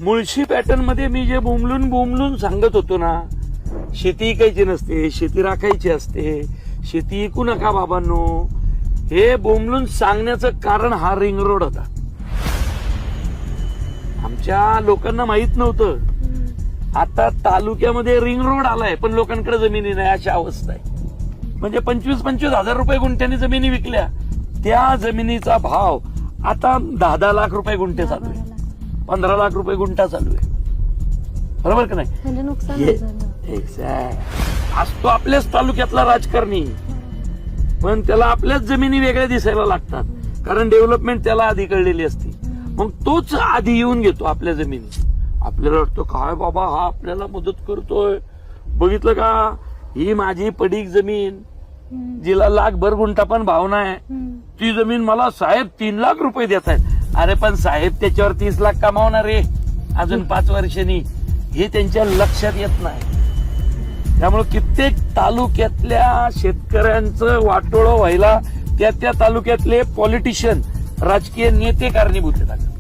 Mulshi pattern मध्ये मी जे बोंबलून सांगत होतो ना, शेती इकायची नसते, शेती राखायची असते, शेती इकू नका बाबांनो, हे बोंबलून सांगण्याचं कारण हा रिंग रोड होता. आमच्या लोकांना माहित नव्हतं. आता तालुक्यामध्ये रिंग रोड आलाय पण लोकांकडे जमिनी नाही, अशी अवस्था आहे. म्हणजे 25-25 हजार रुपये गुंठ्यानी जमिनी विकल्या, त्या जमिनीचा भाव आता 10-10 लाख रुपये गुंठे चालू आहे, 15 लाख रुपये गुंठा चालू आहे. बरोबर का नाही? म्हणजे नुकसान एक्झॅक्ट. असतो आपल्याच तालुक्यातला राजकारणी, पण त्याला आपल्याच जमिनी वेगळ्या दिसायला लागतात, कारण डेव्हलपमेंट त्याला आधी कळलेली असते. मग तोच आधी येऊन घेतो आपल्या जमिनी. आपल्याला वाटतं काय बाबा हा आपल्याला मदत करतोय, बघितलं का, ही माझी पडीक जमीन जिला लाखभर गुंठा पण भाव नाही, ती जमीन मला साहेब 3 लाख रुपये देत आहेत. अरे पण साहेब त्याच्यावर 30 लाख कमावणार रे अजून 5 वर्षांनी, हे त्यांच्या लक्षात येत नाही. त्यामुळे कित्येक तालुक्यातल्या शेतकऱ्यांचं वाटोळं व्हायला त्या तालुक्यातले पॉलिटिशियन, राजकीय नेते कारणीभूत आहेत.